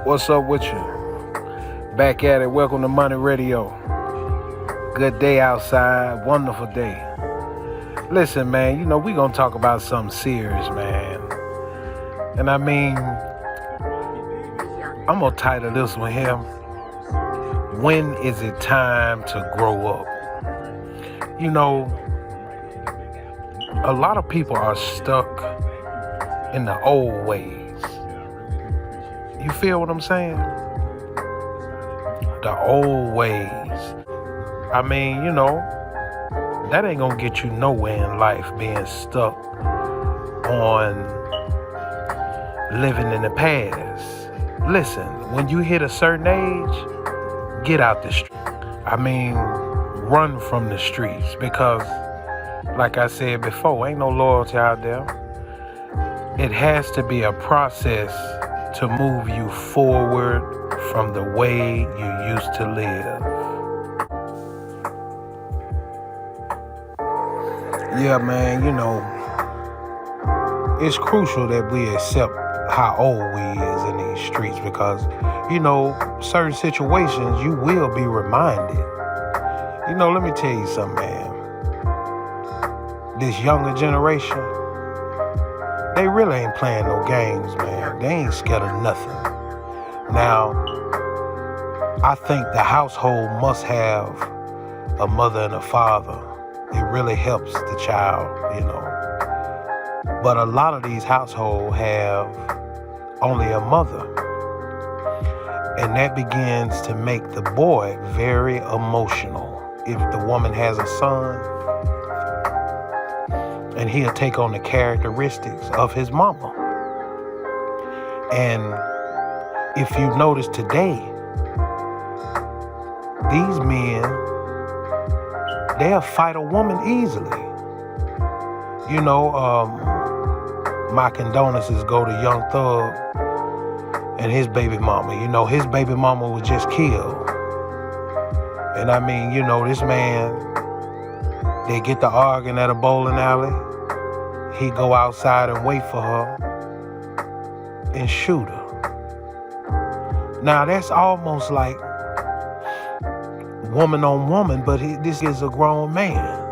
What's up with you? Back at it. Welcome to Money Radio. Good day outside. Wonderful day. Listen, man, we gonna talk about something serious, man. And I mean, I'm gonna title this one here, When is it time to grow up? A lot of people are stuck in the old ways. You feel what I'm saying? The old ways. I mean, that ain't gonna get you nowhere in life, being stuck on living in the past. Listen, when you hit a certain age, get out the street. I mean, run from the streets, because like I said before, ain't no loyalty out there. It has to be a process to move you forward from the way you used to live. Yeah, man, it's crucial that we accept how old we is in these streets, because, certain situations you will be reminded. Let me tell you something, man. This younger generation, they really ain't playing no games, man. They ain't scared of nothing. Now, I think the household must have a mother and a father. It really helps the child, But a lot of these households have only a mother. And that begins to make the boy very emotional. If the woman has a son, and he'll take on the characteristics of his mama. And if you notice today, these men, they'll fight a woman easily. My condolences go to Young Thug and his baby mama. His baby mama was just killed. And I mean, this man, they get to arguing at a bowling alley. He go outside and wait for her and shoot her. Now, that's almost like woman on woman, but this is a grown man.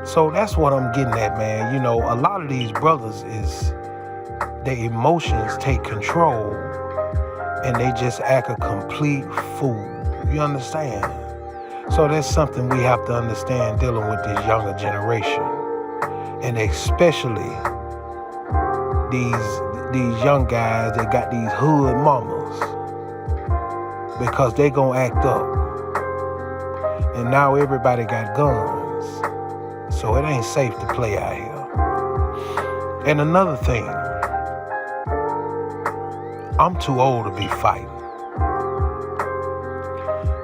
So that's what I'm getting at, man. A lot of these brothers their emotions take control, and they just act a complete fool. You understand? So that's something we have to understand dealing with this younger generation. And especially these young guys that got these hood mamas, because they gonna act up. And now everybody got guns, so it ain't safe to play out here. And another thing, I'm too old to be fighting.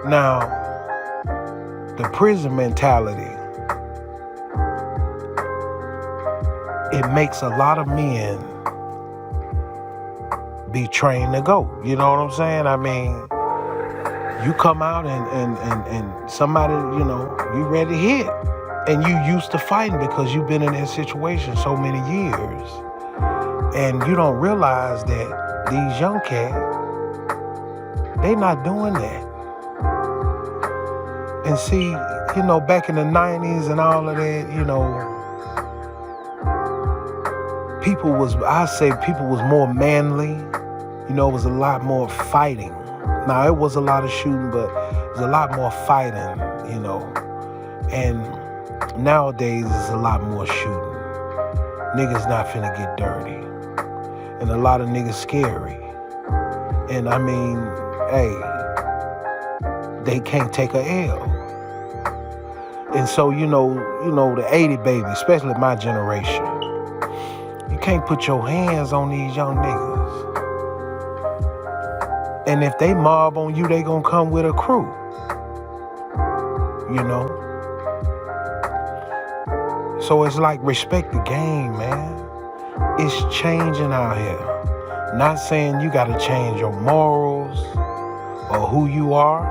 Now, the prison mentality, it makes a lot of men be trained to go. You know what I'm saying? I mean, you come out and somebody, you ready to hit. And you used to fighting because you've been in that situation so many years. And you don't realize that these young cats, they not doing that. And see, back in the 90s and all of that, people was more manly. It was a lot more fighting. Now, it was a lot of shooting, but it was a lot more fighting, And nowadays, it's a lot more shooting. Niggas not finna get dirty. And a lot of niggas scary. And I mean, hey, they can't take a L. And so, the 80 baby, especially my generation, you can't put your hands on these young niggas. And if they mob on you, they gonna come with a crew. So it's like, respect the game, man. It's changing out here. Not saying you gotta change your morals or who you are,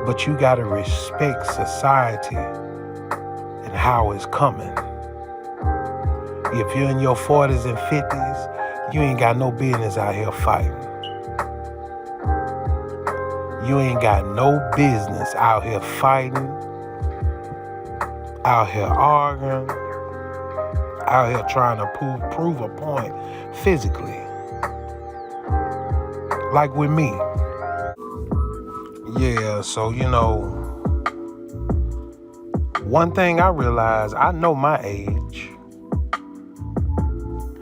but you gotta respect society and how it's coming. If you're in your 40s and 50s, you ain't got no business out here fighting. You ain't got no business out here fighting, out here arguing, out here trying to prove a point physically. Like with me. Yeah, so, one thing I realized, I know my age.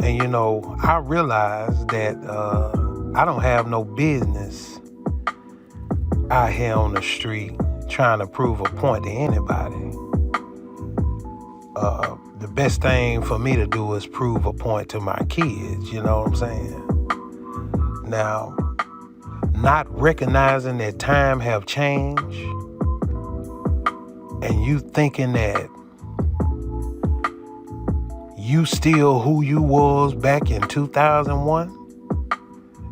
And, I realized that I don't have no business out here on the street trying to prove a point to anybody. The best thing for me to do is prove a point to my kids, you know what I'm saying? Now, not recognizing that time have changed and you thinking that you still who you was back in 2001,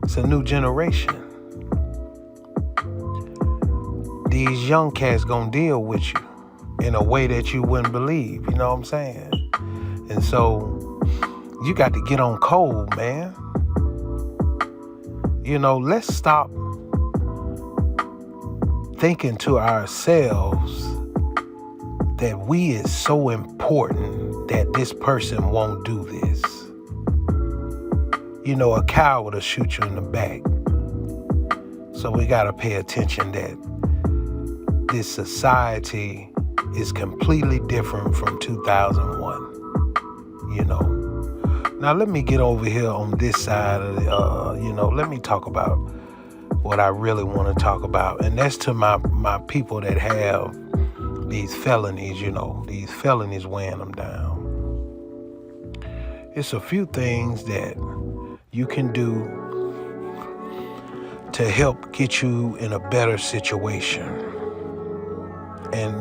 it's a new generation. These young cats gonna deal with you in a way that you wouldn't believe, you know what I'm saying? And so you got to get on code, man. Let's stop thinking to ourselves that we is so important that this person won't do this. A coward will shoot you in the back. So we got to pay attention that this society is completely different from 2001. Now let me get over here on this side of the, let me talk about what I really want to talk about. And that's to my people that have these felonies, these felonies weighing them down. It's a few things that you can do to help get you in a better situation. And,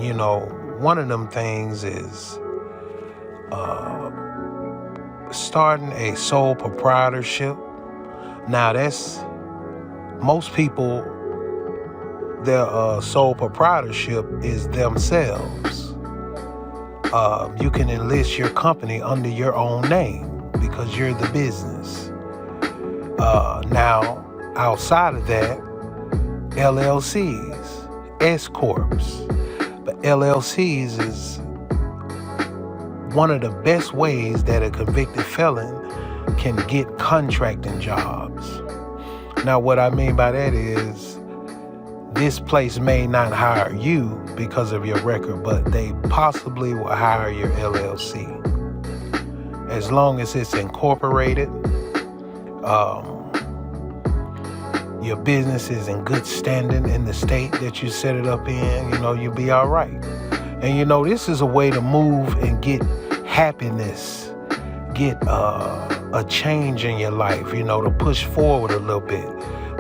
one of them things is starting a sole proprietorship. Now, that's most people, their sole proprietorship is themselves. You can enlist your company under your own name because you're the business. Now, outside of that, LLCs, S-Corps. But LLCs is one of the best ways that a convicted felon can get contracting jobs. Now, what I mean by that is this place may not hire you because of your record, but they possibly will hire your LLC. As long as it's incorporated, your business is in good standing in the state that you set it up in, you'll be all right. And, this is a way to move and get happiness, get a change in your life, to push forward a little bit.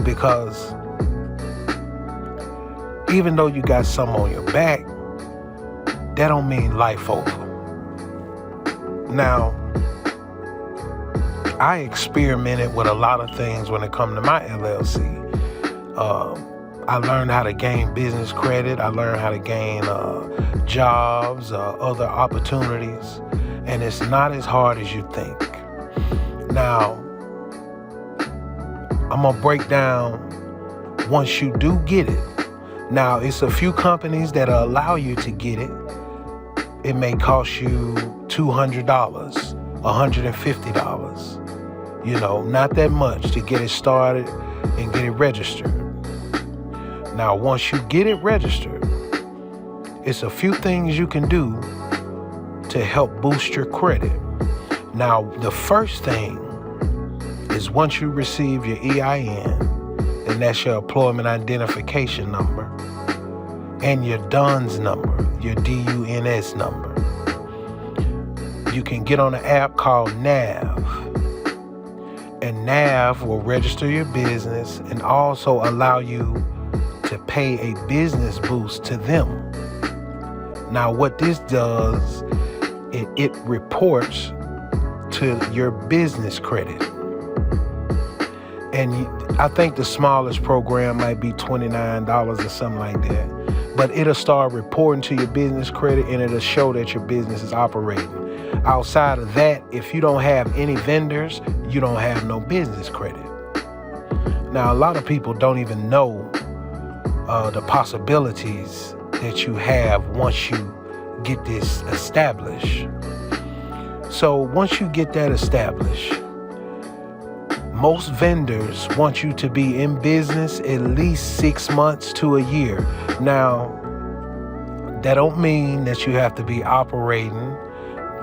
Because even though you got some on your back, that don't mean life over. Now, I experimented with a lot of things when it comes to my LLC. I learned how to gain business credit. I learned how to gain jobs, other opportunities. And it's not as hard as you think. Now, I'm going to break down once you do get it. Now, it's a few companies that allow you to get it. It may cost you $200, $150. Not that much to get it started and get it registered. Now, once you get it registered, it's a few things you can do to help boost your credit. Now, the first thing is once you receive your EIN, and that's your employment identification number, and your DUNS number, your DUNS number, you can get on an app called NAV. And NAV will register your business and also allow you to pay a business boost to them. Now, what this does, it reports to your business credit. And I think the smallest program might be $29 or something like that. But it'll start reporting to your business credit, and it'll show that your business is operating. Outside of that, if you don't have any vendors, you don't have no business credit. Now, a lot of people don't even know the possibilities that you have once you get this established. So once you get that established, most vendors want you to be in business at least 6 months to a year. Now, that don't mean that you have to be operating,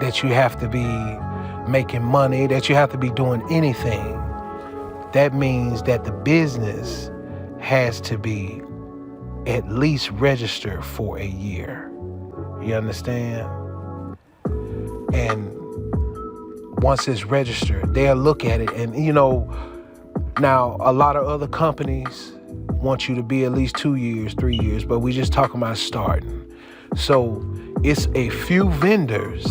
that you have to be making money, that you have to be doing anything. That means that the business has to be at least registered for a year. You understand? And once it's registered, they'll look at it and, now a lot of other companies want you to be at least 2 years, 3 years, but we just talking about starting. So it's a few vendors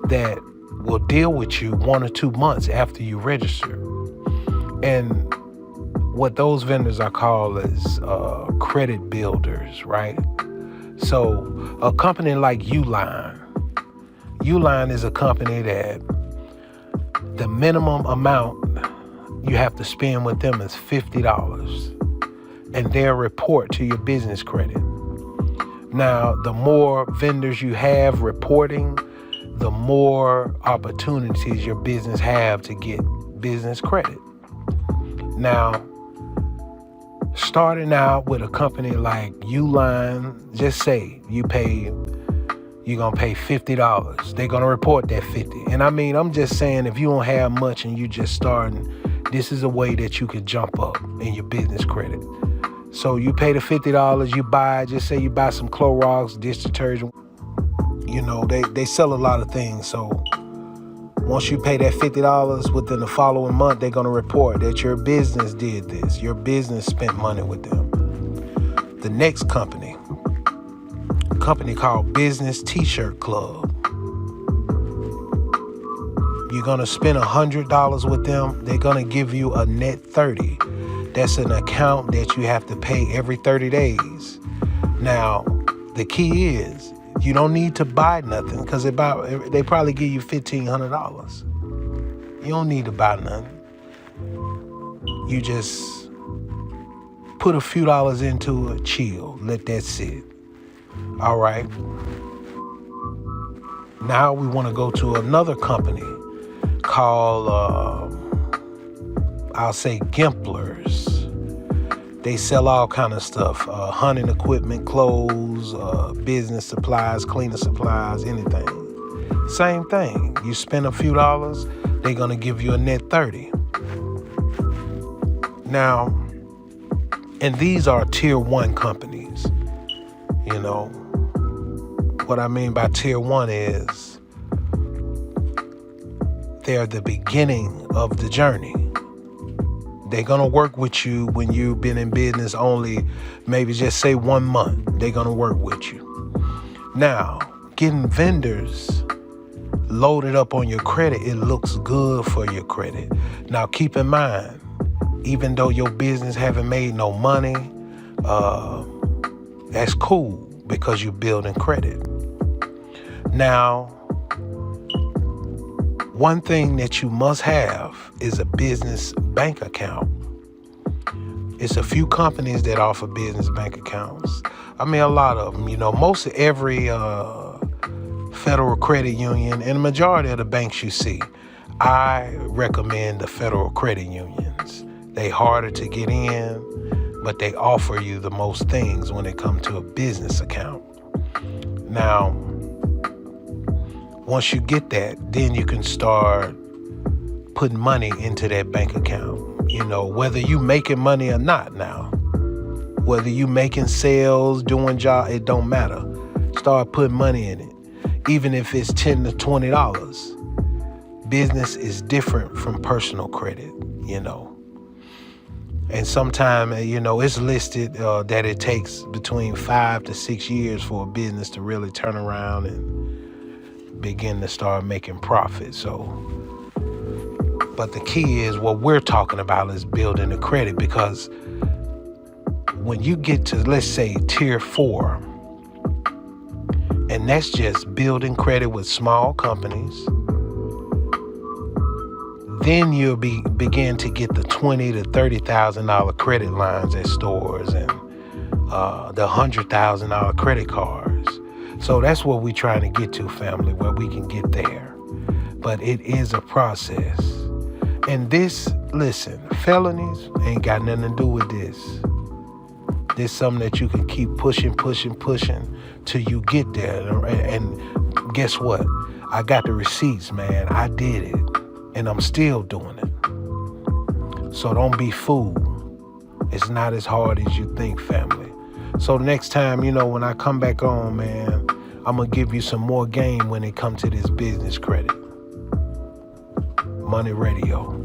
that will deal with you 1 or 2 months after you register. And what those vendors are called is credit builders, right? So a company like Uline is a company that the minimum amount you have to spend with them is $50, and they'll report to your business credit. Now, the more vendors you have reporting, the more opportunities your business have to get business credit. Now, starting out with a company like Uline, just say you're gonna pay $50. They're gonna report that 50. And I mean, I'm just saying, if you don't have much and you just starting, this is a way that you could jump up in your business credit. So you pay the $50, you buy some Clorox, dish detergent. They sell a lot of things. So once you pay that $50, within the following month, they're gonna report that your business did this. Your business spent money with them. The next company called Business T-Shirt Club. You're gonna spend $100 with them. They're gonna give you a net 30. That's an account that you have to pay every 30 days. Now, the key is you don't need to buy nothing because they probably give you $1,500. You don't need to buy nothing. You just put a few dollars into it, chill, let that sit. All right. Now we want to go to another company called, I'll say Gimplers. They sell all kind of stuff, hunting equipment, clothes, business supplies, cleaning supplies, anything. Same thing. You spend a few dollars, they're going to give you a net 30. Now, and these are tier 1 companies. What I mean by tier 1 is they're the beginning of the journey. They're going to work with you when you've been in business only, maybe just say 1 month. They're going to work with you. Now, getting vendors loaded up on your credit, it looks good for your credit. Now, keep in mind, even though your business haven't made no money, that's cool because you're building credit. Now, one thing that you must have is a business bank account. It's a few companies that offer business bank accounts. I mean, a lot of them. Most of every federal credit union and the majority of the banks you see, I recommend the federal credit unions. They harder to get in, but they offer you the most things when it comes to a business account. Now, once you get that, then you can start putting money into that bank account. Whether you making money or not now. Whether you making sales, doing job, it don't matter. Start putting money in it. Even if it's $10 to $20. Business is different from personal credit, And sometimes, it's listed that it takes between 5 to 6 years for a business to really turn around and begin to start making profit. But the key is what we're talking about is building the credit, because when you get to, let's say, tier 4, and that's just building credit with small companies, then you'll begin to get the $20,000 to $30,000 credit lines at stores and the $100,000 credit cards. So that's what we're trying to get to, family, where we can get there. But it is a process. And this, listen, felonies ain't got nothing to do with this. This is something that you can keep pushing till you get there. And guess what? I got the receipts, man. I did it. And I'm still doing it. So don't be fooled. It's not as hard as you think, family. So next time, when I come back on, man, I'm going to give you some more game when it comes to this business credit. Money Radio.